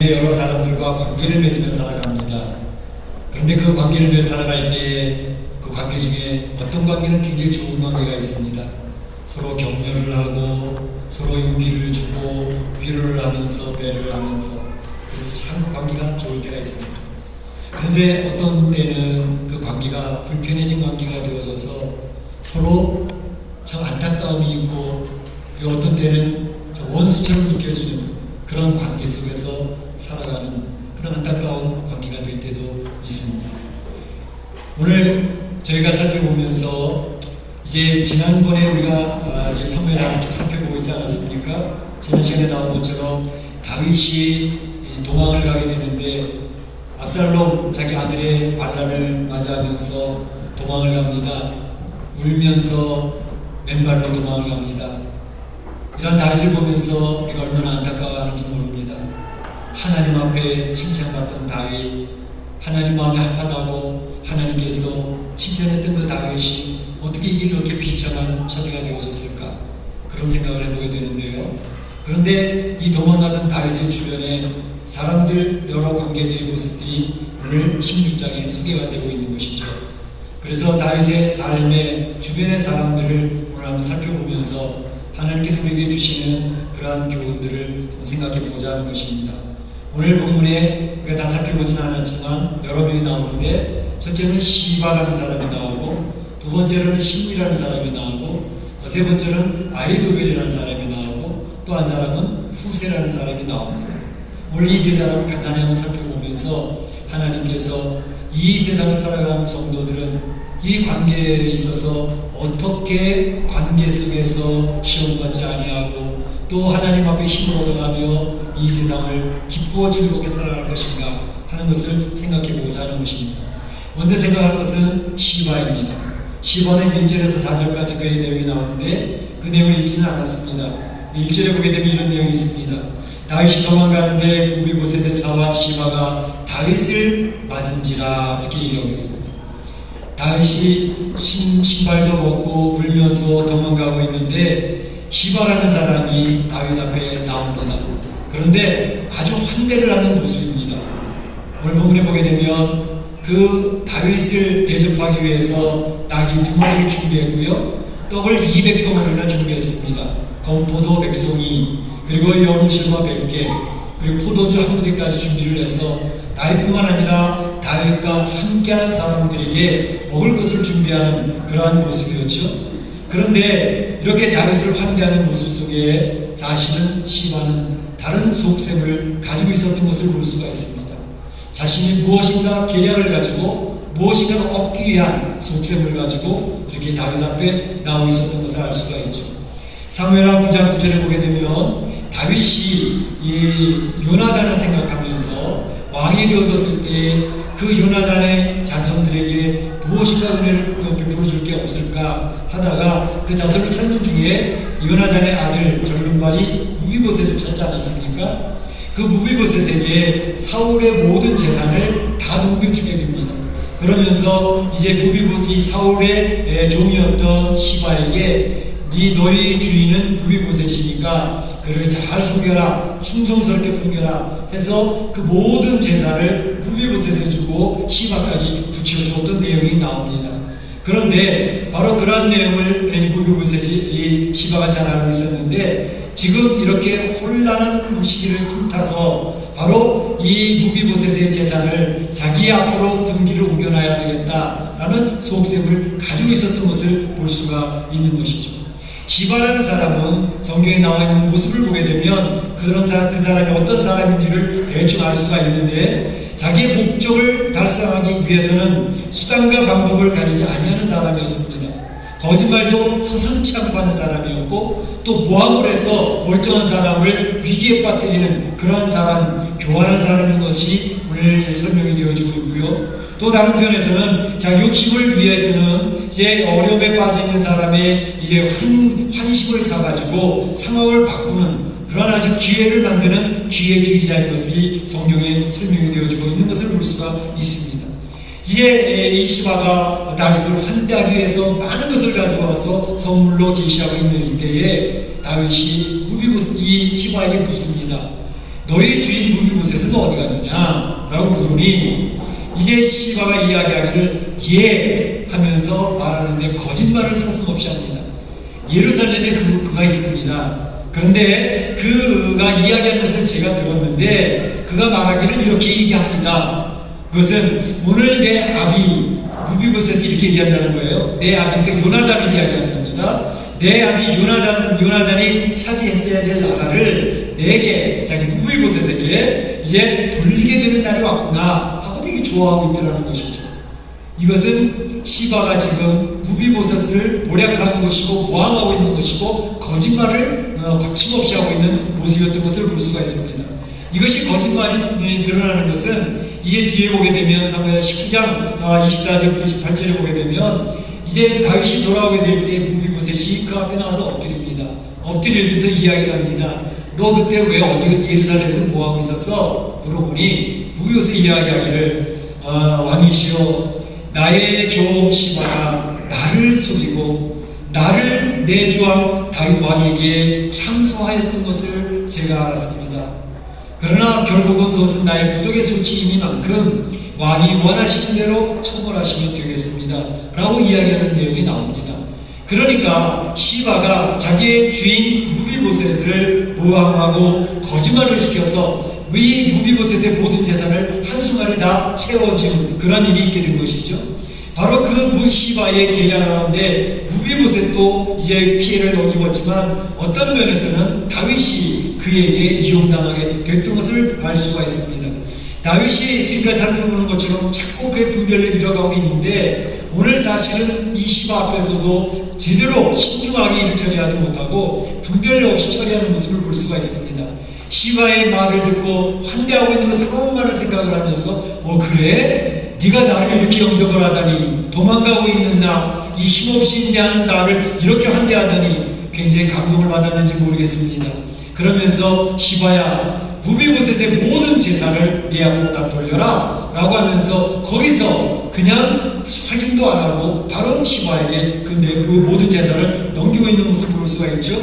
여러 사람들과 관계를 맺으며 살아갑니다. 그런데 그 관계를 맺어 살아갈 때 그 관계 중에 어떤 관계는 굉장히 좋은 관계가 있습니다. 서로 격려를 하고 서로 용기를 주고 위로를 하면서 배려를 하면서, 그래서 참 관계가 좋을 때가 있습니다. 그런데 어떤 때는 그 관계가 불편해진 관계가 되어져서 서로 참 안타까움이 있고, 그리고 어떤 때는 원수처럼 느껴지는 그런 관계 속에서 살아가는 그런 안타까운 관계가 될 때도 있습니다. 오늘 저희가 살펴보면서 이제 지난번에 우리가 사무엘하를 쭉 살펴보고 있지 않았습니까? 지난 시간에 나온 것처럼 다윗이 도망을 가게 되는데 압살롬 자기 아들의 반란을 맞이하면서 도망을 갑니다. 울면서 맨발로 도망을 갑니다. 이런 다윗을 보면서 우리가 얼마나 안타까워하는지 모릅니다. 하나님 앞에 칭찬받던 다윗, 하나님 마음에 합하다고 하나님께서 칭찬했던 그 다윗이 어떻게 이렇게 비참한 처지가 되어졌을까, 그런 생각을 해보게 되는데요. 그런데 이 도망가던 다윗의 주변에 사람들, 여러 관계들의 모습들이 오늘 16장에 소개가 되고 있는 것이죠. 그래서 다윗의 삶의 주변의 사람들을 오늘 한번 살펴보면서 하나님께서 우리에게 주시는 그러한 교훈들을 생각해보고자 하는 것입니다. 오늘 본문에 우리가 다 살펴보지는 않았지만 여러 명이 나오는데, 첫째는 시바라는 사람이 나오고, 두 번째로는 신이라는 사람이 나오고, 세 번째는 아히도벨이라는 사람이 나오고, 또 한 사람은 후세라는 사람이 나옵니다. 오늘 이 네 사람을 간단히 한번 살펴보면서 하나님께서 이 세상을 살아가는 성도들은 이 관계에 있어서 어떻게 관계 속에서 시험받지 아니하고 또 하나님 앞에 힘을 얻어가며 이 세상을 기쁘고 즐겁게 살아갈 것인가 하는 것을 생각해보고자 하는 것입니다. 먼저 생각할 것은 시바입니다. 시바는 1절에서 4절까지 그의 내용이 나오는데 그 내용을 읽지는 않았습니다. 1절에 보게 되면 이런 내용이 있습니다. 다윗이 도망가는데 무비보셋의 사와 시바가 다윗을 맞은지라, 이렇게 얘기하고 있습니다. 다윗이 신발도 벗고 울면서 도망가고 있는데 시바라는 사람이 다윗 앞에 나옵니다. 그런데 아주 환대를 하는 모습입니다. 오늘 본문에 보게 되면 그 다윗을 대접하기 위해서 낙이 2마리를 준비했고요, 떡을 200덩어리나 준비했습니다. 건포도 100송이, 그리고 여름실과 100개, 그리고 포도주 1무대까지 준비를 해서 다윗뿐만 아니라 다윗과 함께한 사람들에게 먹을 것을 준비하는 그러한 모습이었죠. 그런데 이렇게 다윗을 환대하는 모습 속에 사실은 시바는 다른 속셈을 가지고 있었던 것을 볼 수가 있습니다. 자신이 무엇인가 계략을 가지고 무엇인가 얻기 위한 속셈을 가지고 이렇게 다윗 앞에 나와 있었던 것을 알 수가 있죠. 사무엘하 9장 9절에 보게 되면 다윗이 이 요나단을 생각하면서 왕이 되어졌을 때 그 요나단의 자손들에게 무엇인가 은혜를 베풀어 줄 게 없을까 하다가 그 자손을 찾는 중에 요나단의 아들 절름발이 무비보셋을 찾지 않았습니까? 그 무비보셋에게 사울의 모든 재산을 다 넘겨주게 됩니다. 그러면서 이제 무비보셋이 사울의 종이었던 시바에게 너희 주인은 무비보셋이니까 그를 잘 섬겨라, 충성스럽게 섬겨라 해서 그 모든 재산을 무비보셋에 주고 시바까지 붙여주었던 내용이 나옵니다. 그런데 바로 그런 내용을 무비보셋이 시바가 잘 알고 있었는데, 지금 이렇게 혼란한 시기를 틈타서 바로 이 무비보셋의 재산을 자기 앞으로 등기를 옮겨놔야 되겠다라는 속셈을 가지고 있었던 것을 볼 수가 있는 것이죠. 시바라는 사람은 성경에 나와 있는 모습을 보게 되면 그 사람이 어떤 사람인지를 대충 알 수가 있는데, 자기의 목적을 달성하기 위해서는 수단과 방법을 가리지 아니하는 사람이었습니다. 거짓말도 서슴지 않고 하는 사람이었고, 또 모함을 해서 멀쩡한 사람을 위기에 빠뜨리는 그러한 사람, 교활한 사람인 것이 오늘 설명이 되어지고 있고요. 또 다른 편에서는 자기 욕심을 위해서는 이제 어려움에 빠져 있는 사람의 이제 환심을 사가지고 상황을 바꾸는 그런 아주 기회를 만드는 기회주의자인 것이 성경에 설명이 되어지고 있는 것을 볼 수가 있습니다. 이제 이 시바가 다윗을 환대하기 위해서 많은 것을 가지고 와서 선물로 제시하고 있는 이때에 다윗이 이 시바에게 묻습니다. 너희 주인 무비보셋은 보니 이제 시바가 이야기하기를 예 하면서 말하는데 거짓말을 서슴없이 합니다. 예루살렘에 그가 있습니다. 그런데 그가 이야기하는 것을 제가 들었는데 그가 말하기를 이렇게 얘기합니다. 그것은 오늘 내 아비 무비보셋이 이렇게 얘기한다는 거예요. 내 아비니까 요나단을 이야기하는 겁니다. 내 아비 요나단이 차지했어야 될 나라를 내게, 자기 무비보셋에게 이제 돌리게 되는 날이 왔구나 하고 되게 좋아하고 있더라는 것이죠. 이것은 시바가 지금 무비보셋을 모략하는 것이고 모함하고 있는 것이고 거짓말을 거침없이 하고 있는 모습이었던 것을 볼 수가 있습니다. 이것이 거짓말이 드러나는 것은 이제 뒤에 보게 되면 사무엘 19장 24절부터 28절에 보게 되면 이제 다윗이 돌아오게 될 때 무비보셋이 그 앞에 나와서 엎드립니다. 엎드리면서 이야기를 합니다. 너 그때 왜 어디 예루살렘에서 뭐하고 있었어? 물어보니 무비보셋이 이야기하기를 왕이시여 나의 종 시바가 나를 속이고 나를 내 주왕 다윗 왕에게 참소하였던 것을 제가 알았습니다. 그러나 결국은 그것은 나의 부족의 소치이니만큼 왕이 원하시는 대로 처벌하시면 되겠습니다 라고 이야기하는 내용이 나옵니다. 그러니까 시바가 자기의 주인 무비보셋을 모함하고 거짓말을 시켜서 이 무비보셋의 모든 재산을 한순간에 다 채워준 그런 일이 있게 된 것이죠. 바로 그 시바의 계략 가운데 무비보셋도 이제 피해를 입었지만 어떤 면에서는 다윗이 그에게 이용당하게 됐던 것을 알 수가 있습니다. 다윗이 지금까지 살펴보는 것처럼 자꾸 그의 분별을 잃어가고 있는데 오늘 사실은 이 시바 앞에서도 제대로 신중하게 일을 처리하지 못하고 분별 없이 처리하는 모습을 볼 수가 있습니다. 시바의 말을 듣고 환대하고 있는 그 상황만을 생각을 하면서 그래? 네가 나를 이렇게 영접을 하다니 도망가고 있는 나, 이 힘없이 인지하는 나를 이렇게 환대하다니 굉장히 감동을 받았는지 모르겠습니다. 그러면서 시바야 무비보셋의 모든 재산을 네 앞으로 다 돌려라 라고 하면서 거기서 그냥 확인도 안 하고 바로 시바에게 그 모든 재산을 넘기고 있는 모습을 볼 수가 있죠.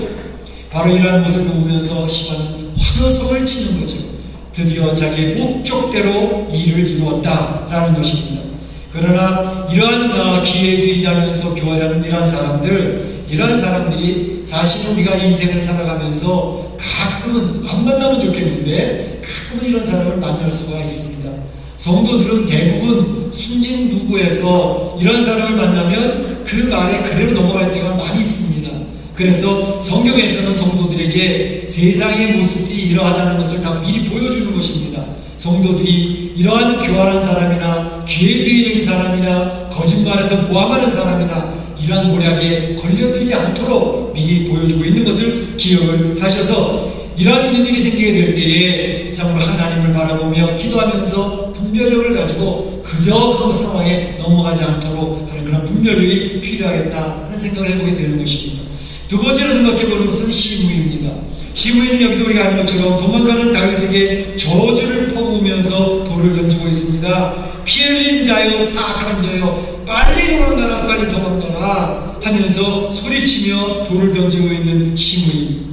바로 이러한 모습을 보면서 시바는 환호성을 치는 거죠. 드디어 자기의 목적대로 일을 이루었다라는 것입니다. 그러나 이러한 기회주의자면서 교활하는 이러한 사람들이 사실은 우리가 인생을 살아가면서 가끔은 안 만나면 좋겠는데 가끔은 이런 사람을 만날 수가 있습니다. 성도들은 대부분 순진무구에서 이런 사람을 만나면 그 말에 그대로 넘어갈 때가 많이 있습니다. 그래서 성경에서는 성도들에게 세상의 모습이 이러하다는 것을 다 미리 보여주는 것입니다. 성도들이 이러한 교활한 사람이나 기회주의적인 사람이나 거짓말에서 모함하는 사람이나 이러한 모략에 걸려들지 않도록 미리 보여주고 있는 것을 기억을 하셔서 이러한 일이 생기게 될 때에 정말 하나님을 바라보며 기도하면서 분별력을 가지고 그저 그 상황에 넘어가지 않도록 하는 그런 분별력이 필요하겠다 하는 생각을 해보게 되는 것입니다. 두 번째로 생각해보는 것은 시므이입니다. 시므이는 여기서 우리가 아는 것처럼 도망가는 다윗에게 저주를 퍼부으면서 돌을 던지고 있습니다. 피 흘린 자여 사악한 자여 빨리 도망가라 빨리 도망가라 하면서 소리치며 돌을 던지고 있는 시므이.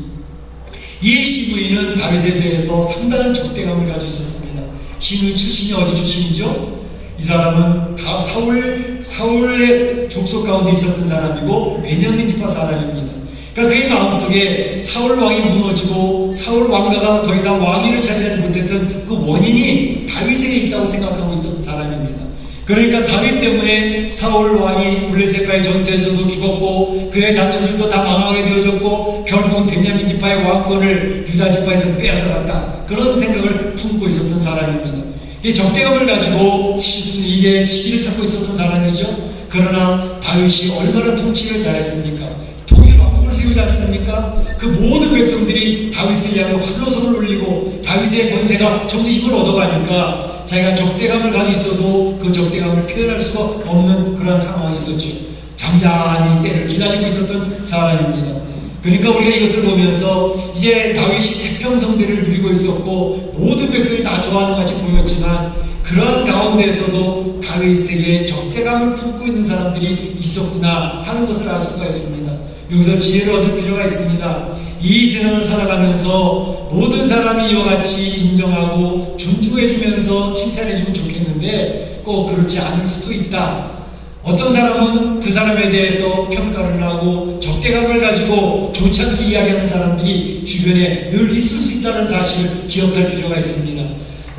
이 시므이는 다윗에 대해서 상당한 적대감을 가지고 있었습니다. 시므이 출신이 어디 출신이죠? 이 사람은 다 사울의 족속 가운데 있었던 사람이고 베냐민 지파 사람입니다. 그러니까 그의 마음속에 사울 왕이 무너지고 사울 왕가가 더 이상 왕위를 차지하지 못했던 그 원인이 다윗에게 있다고 생각하고 있었던 사람입니다. 그러니까 다윗 때문에 사울 왕이 블레셋과의 전투에서도 죽었고 그의 자녀들도 다 망하게 되어졌고 결국은 베냐민 지파의 왕권을 유다 지파에서 빼앗아갔다. 그런 생각을 품고 있었던 사람입니다. 이 적대감을 가지고 이제 시기를 찾고 있었던 사람이죠. 그러나 다윗이 얼마나 통치를 잘했습니까? 통일 왕국을 세우지 않습니까? 그 모든 백성들이 다윗을 향해 환호성을 울리고 다윗의 권세가 전부 힘을 얻어가니까 자기가 적대감을 가지고 있어도 그 적대감을 표현할 수가 없는 그런 상황이 있었죠. 잠잠히 때를 기다리고 있었던 사람입니다. 그러니까 우리가 이것을 보면서 이제 다윗이 태평성대를 누리고 있었고 모든 백성이 다 좋아하는 것 같이 보였지만 그런 가운데에서도 다윗에게 적대감을 품고 있는 사람들이 있었구나 하는 것을 알 수가 있습니다. 여기서 지혜를 얻을 필요가 있습니다. 이 세상을 살아가면서 모든 사람이 이와 같이 인정하고 존중해주면서 칭찬해주면 좋겠는데 꼭 그렇지 않을 수도 있다. 어떤 사람은 그 사람에 대해서 평가를 하고 적대감을 가지고 좋지 않게 이야기하는 사람들이 주변에 늘 있을 수 있다는 사실을 기억할 필요가 있습니다.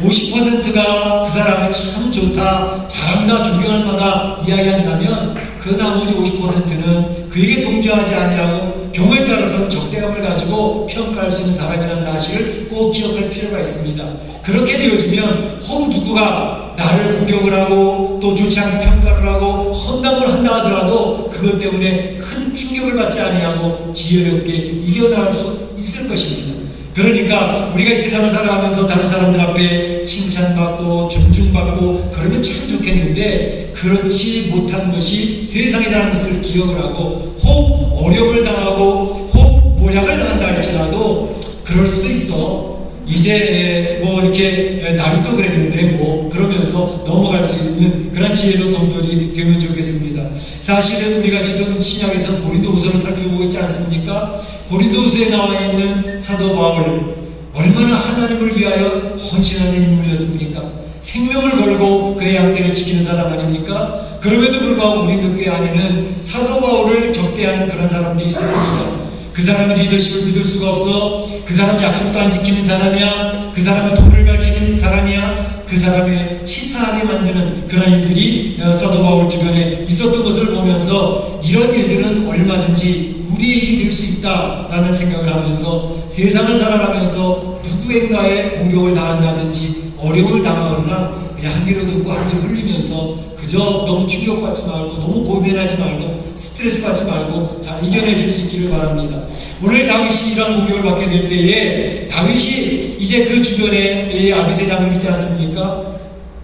50%가 그 사람이 참 좋다, 잘한다, 존경할 만하다 이야기한다면 그 나머지 50%는 그에게 동조하지 아니하고 경우에 따라서는 적대감을 가지고 평가할 수 있는 사람이라는 사실을 꼭 기억할 필요가 있습니다. 그렇게 되어지면 혹 누구가 나를 공격을 하고 또 좋지 않게 평가를 하고 험담을 한다 하더라도 그것 때문에 큰 충격을 받지 아니하고 지혜롭게 이겨나갈 수 있을 것입니다. 그러니까 우리가 이 세상을 살아가면서 다른 사람들 앞에 칭찬받고 존중받고 그러면 참 좋겠는데 그렇지 못한 것이 세상이라는 것을 기억을 하고 혹 어려움을 당하고 혹 모략을 당한다 할지라도 그럴 수도 있어. 이제 뭐 이렇게 나름도 그랬는데 뭐 그러면서 넘어갈 수 있는 그런 지혜로운 성도들이 되면 좋겠습니다. 사실은 우리가 지금 신약에서 고린도후서를 살펴보고 있지 않습니까? 고린도후서에 나와 있는 사도 바울 얼마나 하나님을 위하여 헌신하는 인물이었습니까? 생명을 걸고 그의 양떼를 지키는 사람 아닙니까? 그럼에도 불구하고 고린도 교회 안에는 사도 바울을 적대하는 그런 사람들이 있었습니다. 그 사람은 리더십을 믿을 수가 없어. 그 사람은 약속도 안 지키는 사람이야. 그 사람은 돈을 밝히는 사람이야. 그 사람의 치사하게 만드는 그런 일들이 사도 바울 주변에 있었던 것을 보면서 이런 일들은 얼마든지 우리의 일이 될 수 있다라는 생각을 하면서 세상을 살아가면서 누구인가에 공격을 당한다든지 어려움을 당하거나 그냥 한 귀로 듣고 한 귀로 흘리면서 그저 너무 충격받지 말고 너무 고민하지 말고 스트레스 받지 말고 잘 이겨내실 수 있기를 바랍니다. 오늘 다윗이 이런 공격을 받게 될 때에 다윗이 이제 그 주변에 아비새 장군 있지 않습니까?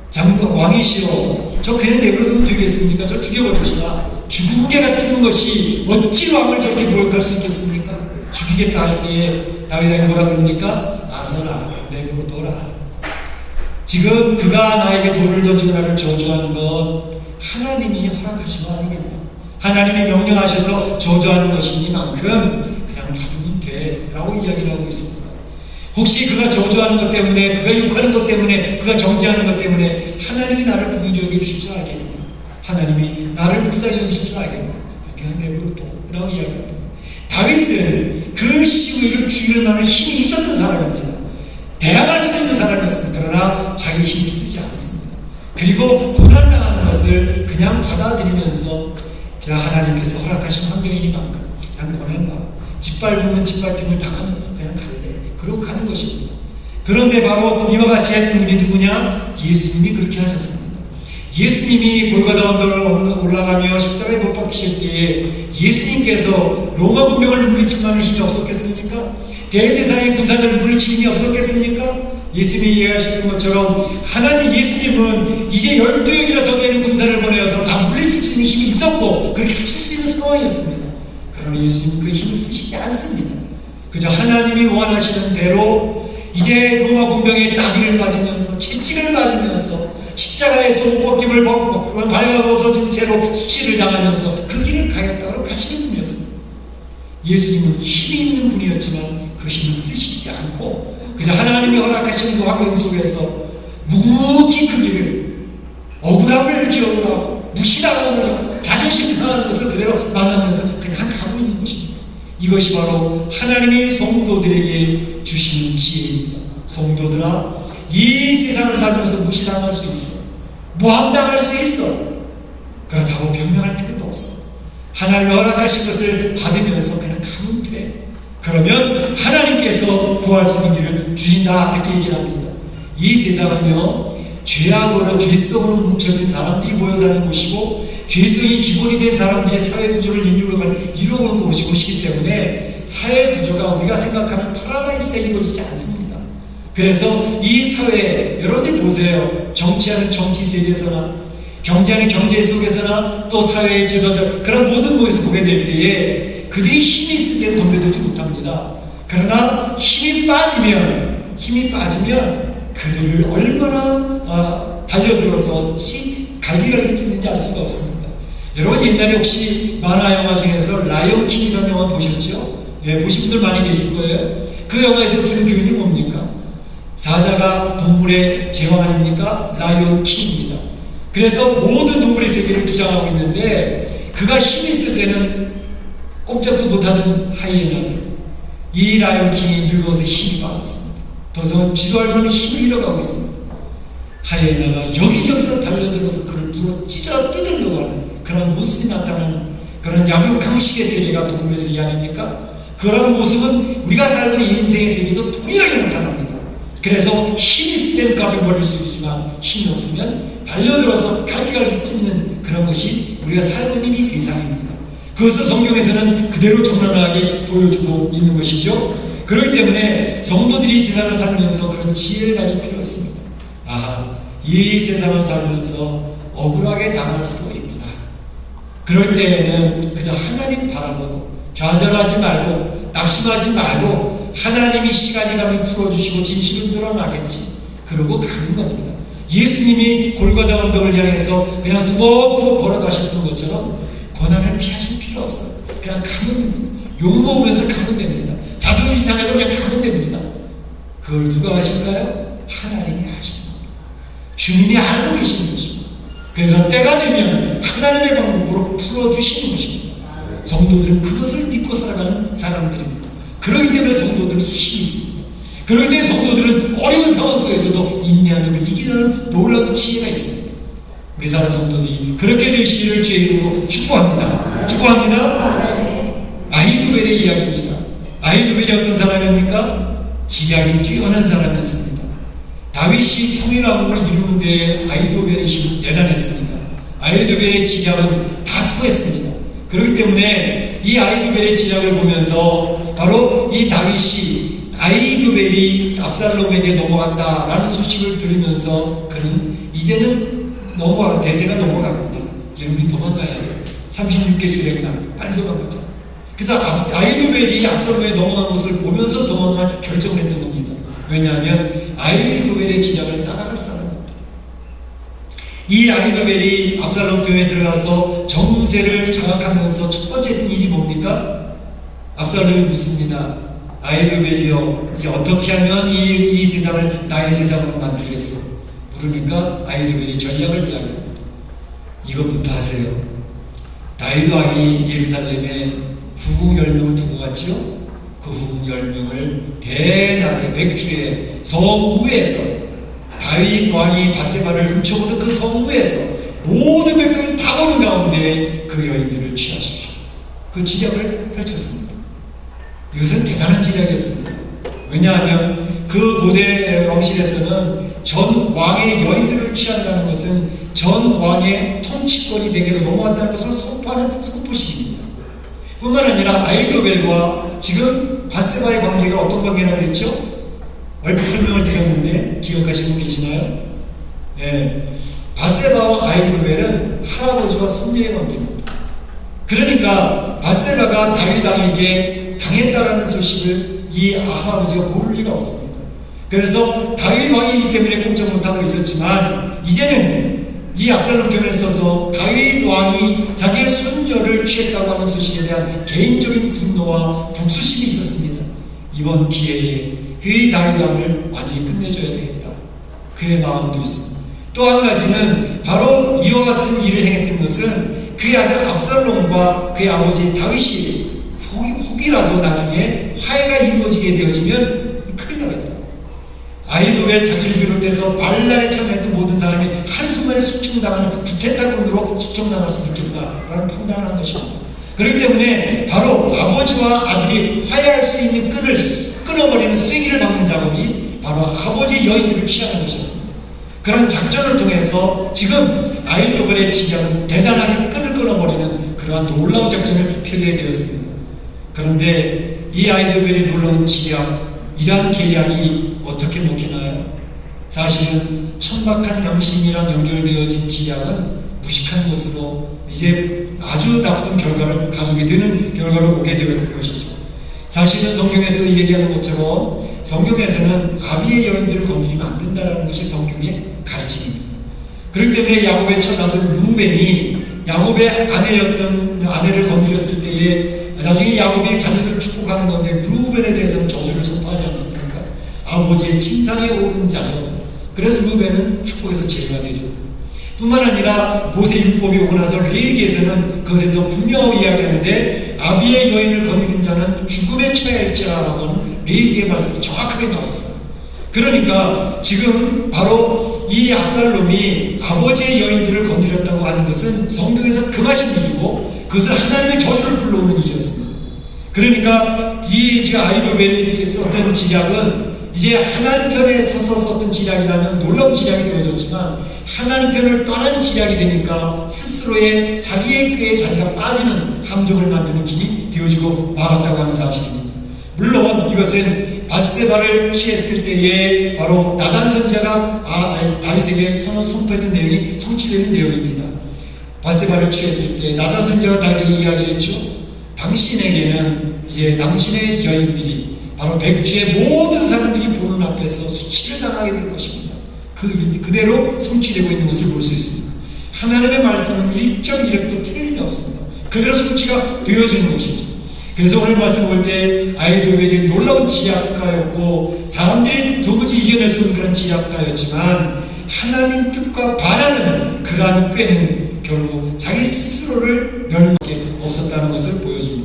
장군 왕이 싫어. 저 그냥 내버려두면 되겠습니까? 저 죽여버립시다. 죽음게 같은 것이 어찌 왕을 저렇게 모욕할 수 있겠습니까? 죽이겠다 할 때에 다윗에게 뭐라 그럽니까? 아서라 내버려둬라. 지금 그가 나에게 돌을 던지고 나를 저주하는 건 하나님이 허락하신 거 아니겠냐? 하나님이 명령하셔서 저주하는 것이니만큼 그냥 받으면 돼 라고 이야기를 하고 있습니다. 혹시 그가 저주하는 것 때문에 그가 욕하는 것 때문에 그가 정죄하는 것 때문에 하나님이 나를 긍휼히 여기실 줄 알겠냐? 하나님이 나를 불쌍히 여기실 줄 알겠냐? 그냥 내버려둬 라고 이야기합니다. 다윗은 그 시위를 죽일 만한 힘이 있었던 사람입니다. 대항할 수 있는 사람이었습니다. 그러나 자기 힘이 쓰지 않습니다. 그리고 고난당하는 것을 그냥 받아들이면서 그냥 하나님께서 허락하신 환경이니만큼 그냥 고난받아 짓밟으면 짓밟힘을 당하면서 그냥 갈래. 그러고 가는 것입니다. 그런데 바로 이와 같이 했던 분이 누구냐? 예수님이 그렇게 하셨습니다. 예수님이 골고다 언덕을 올라가며 십자가에 못 박히실 때에 예수님께서 로마 군병을 물리칠 만한 힘이 없었겠습니까? 대제사장의 군사들을 물리칠 힘이 없었겠습니까? 예수님이 이해하시는 것처럼 하나님 예수님은 이제 12명이나 더 되는 군사를 보내어서 다 물리칠 수 있는 힘이 있었고 그렇게 하실 수 있는 상황이었습니다. 그러나 예수님은 그 힘을 쓰시지 않습니다. 그저 하나님이 원하시는 대로 이제 로마 군병의 따귀를 맞으면서 채찍을 맞으면서 십자가에서 옷벗김을 벗고 발가벗어진 채로 수치를 당하면서 그 길을 가겠다고 가시는 분이었습니다. 예수님은 힘이 있는 분이었지만 그 힘을 쓰시지 않고 그저 하나님이 허락하신 그 환경 속에서 묵묵히 그 길을 억울함을 기억을 하고 무시당하고 자존심 상하는 것을 그대로 만나면서 그냥 가고 있는 것입니다. 이것이 바로 하나님이 성도들에게 주시는 지혜입니다. 성도들아, 이 세상을 살면서 무시당할 수 있어. 모함당할 수 있어. 그렇다고 변명할 필요도 없어. 하나님이 허락하신 것을 받으면서 그냥 가면 돼. 그러면 하나님께서 구할 수 있는 길을 주신다 이렇게 얘기를 합니다. 이 세상은요 죄악으로 죄성으로 뭉쳐진 사람들이 모여 사는 곳이고 죄성이 기본이 된 사람들의 사회 구조를 이루어가는 곳이기 때문에 사회 구조가 우리가 생각하는 파라다이스가 이루어지지 않습니다. 그래서 이 사회 여러분들 보세요. 정치하는 정치 세계에서나 경제하는 경제 속에서나 또 사회의 주도자 그런 모든 곳에서 보게 될 때에 그들이 힘이 있을 때는 덤벼들지 못합니다. 그러나 힘이 빠지면 그들을 얼마나 달려들어서 갈기갈기 찢는지 알 수가 없습니다. 여러분 옛날에 혹시 만화 영화 중에서 라이온 킹이라는 영화 보셨죠? 예, 보신 분들 많이 계실 거예요. 그 영화에서 주는 교훈이 뭡니까? 사자가 동물의 제왕 아닙니까? 라이온 킹입니다. 그래서 모든 동물의 세계를 주장하고 있는데 그가 힘이 있을 때는 꼼짝도 못하는 하이에나들, 이 라이온 킹이 늙어서 힘이 빠졌습니다. 더 이상 지루하려는 힘을 잃어가고 있습니다. 하이에나가 여기저기서 달려들어서 그를 물어 찢어 뜯으려고 하는 그런 모습이 나타나는 그런 약육강식의 세계가 동물의 세계 아닙니까? 그런 모습은 우리가 살고 있는 인생의 세계도 동일하게 나타납니다. 그래서 힘이 있을 때는 값을 버릴 수 있지만 힘이 없으면 달려들어서 갈기갈기 찢는 그런 것이 우리가 살고 있는 이 세상입니다. 그것을 성경에서는 그대로 적나라하게 보여주고 있는 것이죠. 그렇기 때문에 성도들이 세상을 살면서 그런 지혜를 가질 필요가 있습니다. 이 세상을 살면서 억울하게 당할 수도 있구나. 그럴 때에는 그저 하나님 바라보고 좌절하지 말고 낙심하지 말고 하나님이 시간이 가면 풀어주시고 진실은 드러나겠지. 그러고 가는 겁니다. 예수님이 골고다 언덕을 향해서 그냥 두벅두벅 걸어가셨던 것처럼 고난을 피하실 필요 없어요. 그냥 가면 됩니다. 욕먹으면서 가면 됩니다. 자존심 상해도 그냥 가면 됩니다. 그걸 누가 하실까요? 하나님이 하십니다. 주님이 알고 계시는 것입니다. 그래서 때가 되면 하나님의 방법으로 풀어주시는 것입니다. 성도들은 그것을 믿고 살아가는 사람들입니다. 그렇기 때문에 성도들은 힘이 있습니다. 그렇기 때문에 성도들은 어려운 상황 속에서도 인내하는 걸 이기는 놀라운 지혜가 있습니다. 우리 사랑 성도들이 그렇게 되시기를 주의 이름으로 축복합니다. 축복합니다. 아히도벨의 이야기입니다. 아히도벨이 어떤 사람입니까? 지략이 뛰어난 사람이었습니다. 다윗이 통일왕국을 이루는 데 아히도벨의 힘은 대단했습니다. 아히도벨의 지략은 다 통했습니다. 그렇기 때문에 이 아히도벨의 지략을 보면서 바로 이 다윗이 아히도벨이 압살롬에게 넘어간다라는 소식을 들으면서 그는 이제는 대세가 넘어갑니다. 우리 도망가야 돼. 36개 주례구나. 빨리 도망가자. 그래서 아히도벨이 압살롬에 넘어간 것을 보면서 도망갈 결정을 했던 겁니다. 왜냐하면 아히도벨의 지략을 따라갈 사람입니다. 이 아히도벨이 압살롬 뼈에 들어가서 정세를 장악하면서 첫 번째 했던 일이 뭡니까? 압살롬이 묻습니다. 아히도벨이여, 이제 어떻게 하면 이 세상을 나의 세상으로 만들겠어? 물으니까 아히도벨이 전략을 이야기합니다. 이것부터 하세요. 다윗 왕이 예루살렘에 후궁 10명을 두고 갔죠? 그 후궁 10명을 대낮에 백주에 성무에서 다윗 왕이 밧세바를 훔쳐보던 그 성무에서 모든 백성이 다 보는 가운데 그 여인들을 취하십시오. 그 지략을 펼쳤습니다. 이것은 대단한 지략이었습니다. 왜냐하면 그 고대 왕실에서는 전 왕의 여인들을 취한다는 것은 전 왕의 통치권이 내게로 넘어간다는 것을 선포하는 선포식입니다. 뿐만 아니라 아히도벨과 지금 밧세바의 관계가 어떤 관계라고 그랬죠? 얼핏 설명을 드렸는데 기억하시는 분 계시나요? 네. 밧세바와 아히도벨은 할아버지와 손녀의 관계입니다. 그러니까 밧세바가 다윗 왕에게 당했다라는 소식을 이 할아버지가 모를 리가 없습니다. 그래서 다윗 왕이기 때문에 꼼짝 못하고 있었지만 이제는 이 압살롬 편에 써서 다윗 왕이 자기의 손녀를 취했다고 하는 소식에 대한 개인적인 분노와 복수심이 있었습니다. 이번 기회에 그 다윗 왕을 완전히 끝내줘야 되겠다. 그의 마음도 있습니다. 또 한 가지는 바로 이와 같은 일을 행했던 것은 그의 아들 압살롬과 그의 아버지 다윗이 혹이라도 나중에 화해가 이루어지게 되어지면 큰일 나겠다. 아히도벨 자기를 비롯해서 반란에 참여했던 모든 사람이 한순간에 숙청당하는 구태타군으로 숙청당할 수도 있겠다라는 판단을 한 것입니다. 그렇기 때문에 바로 아버지와 아들이 화해할 수 있는 끈을 끊어버리는 쐐기를 박는 작업이 바로 아버지 여인들을 취하는 것이었습니다. 그런 작전을 통해서 지금 아히도벨의 지략은 대단하게 끈을 끊어버리는 그러한 놀라운 작전을 펼게 되었습니다. 그런데 이 아히도벨의 놀라운 지략, 이러한 계략이 어떻게 먹히나요? 사실은 천박한 양심이랑 연결되어진 지략은 무식한 것으로 이제 아주 나쁜 결과를 가져오게 되는 결과로 오게 되었을 것이죠. 사실은 성경에서 얘기하는 것처럼 성경에서는 아비의 여인들을 건드리면 안 된다는 것이 성경의 가르침입니다. 그렇기 때문에 야곱의 첫 아들 루벤이 야곱의 아내를 건드렸을 때에 나중에 야곱이 자녀들을 축복을 속하는 건데 루벤에 대해서는 저주를 선포하지 않습니까? 아버지의 침상에 오른 자요. 그래서 루벤은 축복에서 제외가 되죠. 뿐만 아니라 모세율법이 오고 나서 레위기에서는 그것에 더 분명하게 이야기하는데 아비의 여인을 거느린 자는 죽음에 처할지라라고는 레위기의 말씀이 정확하게 나와 있어요. 그러니까 지금 바로 이 압살롬이 아버지의 여인들을 건드렸다고 하는 것은 성경에서 금하신 일이고 그것은 하나님의 저주를 불러오는 일이었습니다. 그러니까 지금 아히도벨이 썼던 지략은 이제 하나님 편에 서서 썼던 지략이라면 놀라운 지략이 되어졌지만 하나님 편을 떠난 지략이 되니까 스스로의 자기의 꾀에 자기가 빠지는 함정을 만드는 길이 되어지고 말았다고 하는 사실입니다. 물론 이것은 밧세바를 취했을 때에 바로 나단 선지자가 다윗에게 선포했던 내용이 성취되는 내용입니다. 밧세바를 취했을 때 나단 선지자가 다윗에게 이야기했죠. 당신에게는 이제 당신의 여인들이 바로 백주의 모든 사람들이 보는 앞에서 수치를 당하게 될 것입니다. 그대로 성취되고 있는 것을 볼 수 있습니다. 하나님의 말씀은 1.1획도 틀림이 없습니다. 그대로 성취가 되어지는 것이죠. 그래서 오늘 말씀 볼 때 아히도벨이 놀라운 지략가였고 사람들이 도무지 이겨낼 수 없는 그런 지략가였지만 하나님 뜻과 반하는 그러한 꾀는 결국 자기 스스로를 멸망하게 없었다는 것을 보여줍니다.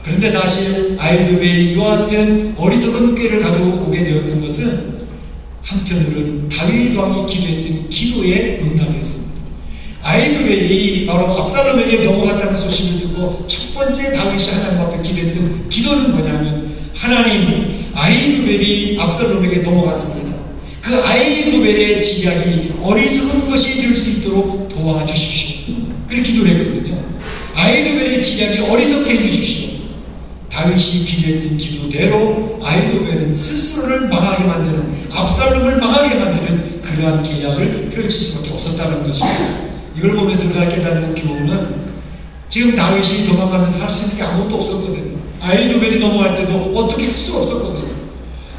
그런데 사실 아히도벨이 이와 같은 어리석은 꾀를 가져오게 되었던 것은 한편으로는 다윗 왕이 기도했던 기도의 응답이었습니다. 아히도벨이 바로 압살롬에게 넘어갔다는 소식을 듣고 첫 번째 다윗이 하나님 앞에 기도했던 기도는 뭐냐면 하나님, 아히도벨이 압살롬에게 넘어갔습니다. 그 아히도벨의 지략이 어리석은 것이 될 수 있도록 도와주십시오. 그렇게 기도를 했거든요. 아히도벨의 지략이 어리석게 해주십시오. 다윗이 기도했던 기도대로 아히도벨은 스스로를 망하게 만드는, 압살롬을 망하게 만드는 그러한 계략을 펼칠 수밖에 없었다는 것입니다. 이걸 보면서 우리가 깨닫는 교훈은 지금 다윗이 도망가면서 할 수 있는 게 아무것도 없었거든요. 아히도벨이 넘어갈 때도 어떻게 할 수가 없었거든요.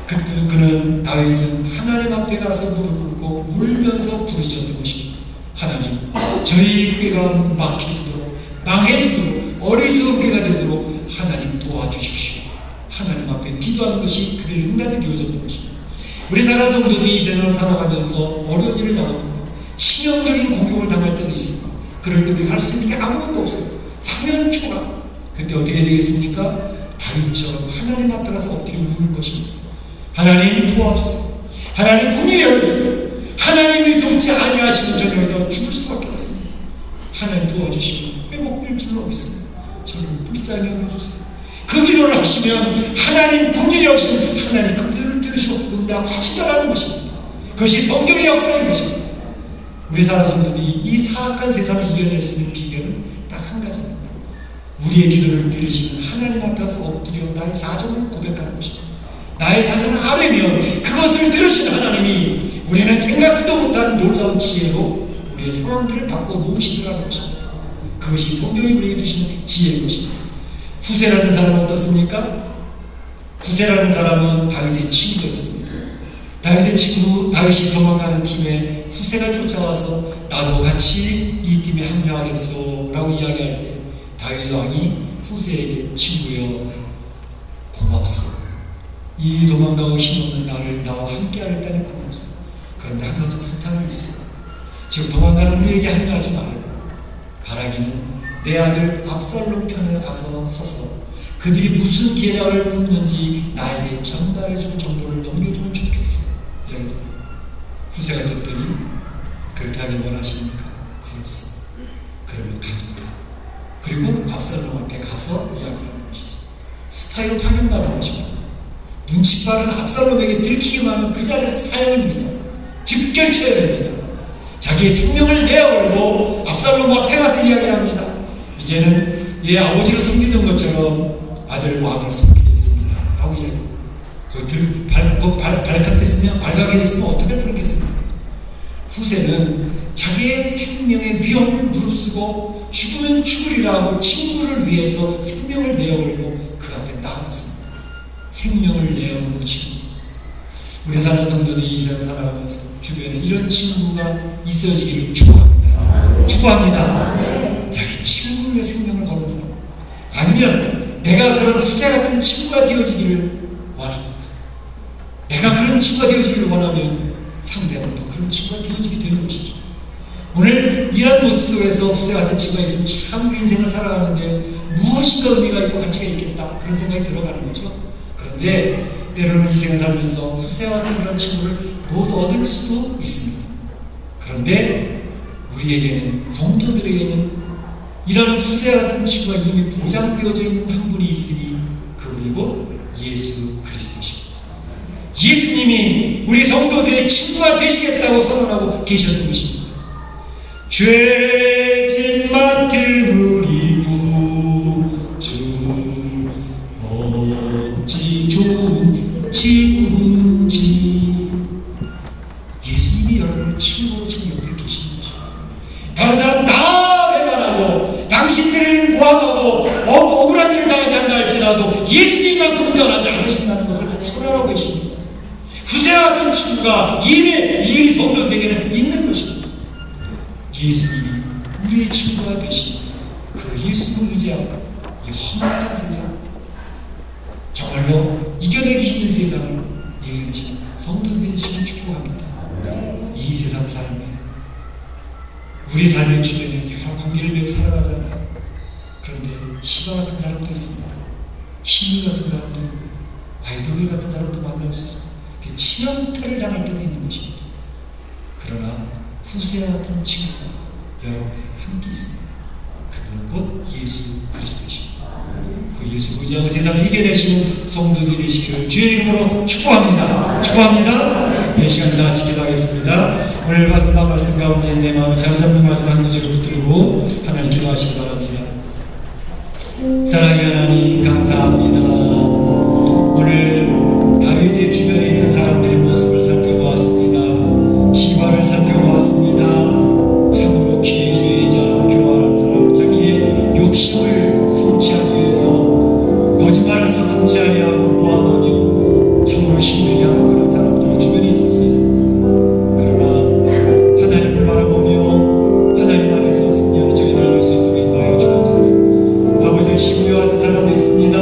그는 다윗은 하나님 앞에 가서 무릎을 꿇고 울면서 부르짖었던 것입니다. 하나님, 저희 꾀가 막혀지도록, 망해지도록, 어리석은 꾀가 되도록 하나님 도와주십시오. 하나님 앞에 기도하는 것이 그들의 응답이 되어졌던 것입니다. 우리 사랑 성도들이 이 세상을 살아가면서 어려운 일을 당합니다. 신형적인 공격을 당할 때도 있습니다. 그럴 때 우리가 할 수 있는 게 아무것도 없어요. 사면초가. 그때 어떻게 되겠습니까? 다윗처럼 하나님 앞에 가서 엎드려 우는 것입니다. 하나님 도와주세요. 하나님 긍휼히 여겨주세요. 하나님이 돕지 아니하시는 저녁에서 죽을 수밖에 없습니다. 하나님 도와주시고 회복될 줄로 믿습니다. 저를 불쌍히 여겨주세요. 그 기도를 하시면 하나님 긍휼히 여기시는 하나님 그 기도를 들으시고 응답하시더라는 것입니다. 그것이 성경의 역사인 것입니다. 우리 사람 성도들이 이 사악한 세상을 이겨낼 수 있는 비결은 딱 한 가지입니다. 우리의 기도를 들으시는 하나님 앞에서 엎드려 나의 사정을 고백하는 것입니다. 나의 사정을 아뢰면 그것을 들으시는 하나님이 우리는 생각지도 못한 놀라운 지혜로 우리의 상황들을 바꿔 놓으시더라는 것입니다. 그것이 성경이 우리에게 주시는 지혜인 것입니다. 후세라는 사람은 어떻습니까? 후세라는 사람은 다윗의 친구였습니다. 다윗의 친구, 다윗이 도망가는 팀에 후세가 쫓아와서 나도 같이 이 팀에 합류하겠소 라고 이야기할 때 다윗 왕이 후세에게 친구여 고맙소. 이 도망가고 힘없는 나를 나와 함께 하겠다니 고맙소. 그런데 한 가지 부탁이 있어. 지금 도망가는 우리에게 합류하지 말고 바라기는 내 아들 압살롬 편에 가서 서서 그들이 무슨 계략을 붓는지 나에게 전달해주고 정보를 넘겨주면 좋겠어. 후세가 듣더니 그렇게 하길 원하십니까? 그렇소. 그러면 갑니다. 그리고 압살롬 앞에 가서 이야기하는 것이죠. 스파이로 파견받은 것입니다. 눈치 빠른 압살롬에게 들키기만 하면 그 자리에서 사형입니다. 즉결쳐야 됩니다. 자기의 생명을 내어걸고 압살롬 앞에 가서 이야기합니다. 이제는 얘 아버지를 섬기던 것처럼 아들 왕을 섬기겠습니다. 라고 이야기합니다. 발각이 됐으면 어떻게 뻔했겠습니까? 후세는 자기의 생명의 위험을 무릅쓰고 죽으면 죽으리라 하고 친구를 위해서 생명을 내어걸고 그 앞에 나아갔습니다. 생명을 내어걸고 친구. 우리 사는 성도들이 이 세상 살아가면서 주변에 이런 친구가 있어지기를 축복합니다. 축복합니다. 자기 친구의 생명을 거는 사람. 아니면 내가 그런 후세 같은 친구가 되어지기를 원합니다. 내가 그런 친구가 되어지기를 원하면 상대방도 그런 친구가 되어지게 되는 것이죠. 오늘 이런 모습 속에서 후세 같은 친구가 있으면 참 우리 인생을 살아가는데 무엇인가 의미가 있고 가치가 있겠다, 그런 생각이 들어가는 거죠. 그런데 때로는 인생을 살면서 후세와 같은 그런 친구를 못 얻을 수도 있습니다. 그런데 우리에게는, 성도들에게는 이런 후세와 같은 친구가 이미 보장되어져 있는 한 분이 있으니 그분이 곧 예수 그리스도십니다. 예수님이 우리 성도들의 친구가 되시겠다고 선언하고 계셨던 것입니다. 죄진 맡은 우리 구주 어찌 좋은 친구인지. 예수님이 여러분을 친구로 지금 옆에 계시는 것입니다. 다른 사람 다 배반하고 당신들을 모함하고 억울한 일을 당하게 한다 할지라도 예수님만큼은 떠나지 않으신다는 것을 선언하고 계십니다. 후세와 같은 친구가 이미 이 성도들에게는 있는 것입니다. 예수님이 우리의 친구가 되신 그 예수님을 의지하고 이 험악한 세상, 정말로 이겨내기 힘든 세상을 이겨내신 성도들의 시간 축복합니다. 이 세상 삶에 우리 삶의 주변에 여러 관계를 매우 살아가잖아요. 그런데 시바 같은 사람도 있습니다. 신유 같은 사람도 있고 아이돌 같은 사람도 만날 수 있습니다. 치명타를 당할 때도 있는 것입니다. 그러나 후세와 같은 친구가 여러분의 함께 있습니다. 그분은 곧 예수 그리스도십니다. 그 예수 의지하고 세상을 이겨내시는 성도들이 되시기를 주의 이름으로 축복합니다. 축복합니다. 이 시간 다 같이 기도하겠습니다. 오늘 받은 말씀 가운데 내 마음을 잠잠히 말씀 한 구절을 붙들고 하나님 기도하시기 바랍니다. 사랑의 하나님 감사합니다. 오늘 다윗의 주변에 있는 사람들의 모습을 살펴보았습니다. 시바를 살펴보았습니다. 참으로 기회주의자, 교활한 사람, 자기의 욕심을 성취하기 위해서 거짓말을 써 성취하려 하고 모함하며 참으로 힘들게 하는 그런 사람들이 주변에 있을 수 있습니다. 그러나 하나님을 바라보며 하나님 안에서 승리하는 저희들 할 수 있도록 인도하여 주옵소서. 아버지, 시부와 같은 사람도 있습니다.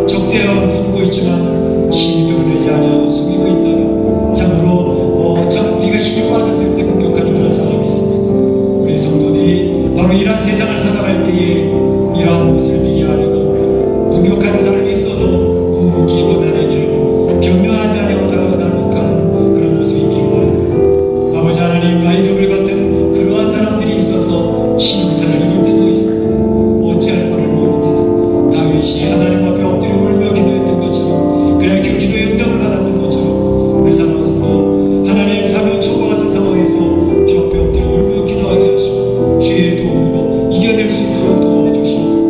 적대와 품고 있지만 힘이 드러내지 아니하고 숨기고 있다가 참으로 참 우리가 힘이 빠졌을 때 공격하는 그런 사람이 있습니다. 우리 성도들이 바로 이러한 세상을 살아갈 때에 이러한 것을 미리 알고 공격하는 사람이 있어도 묵묵히 고난하기를 변명하지 않고 다가가는 그런 모습이 있기를 바랍니다. 아버지 하나님, 아이돌 같은 그러한 사람들이 있어서 신용탄을 입을 때도 있습니다. 어찌할 바를 모릅니다. 다윗이 하나님 앞에 엎드려 울며 기도했던 것처럼, 그래 그 기도에 응답을 받았던 것처럼 우리 사람도 하나님 사명 초과 같은 상황에서 주 앞에 엎드려 울며 기도하게 하시고 주의 도움으로 이겨낼 수 있도록 도와주시옵소서.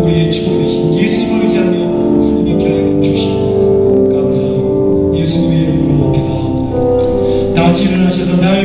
우리의 주고 되신 예수를 의지하며 승리케 하여 주시옵소서. 감사하고 예수님의 이름으로 기도합니다. 다 같이 일어나셔서 날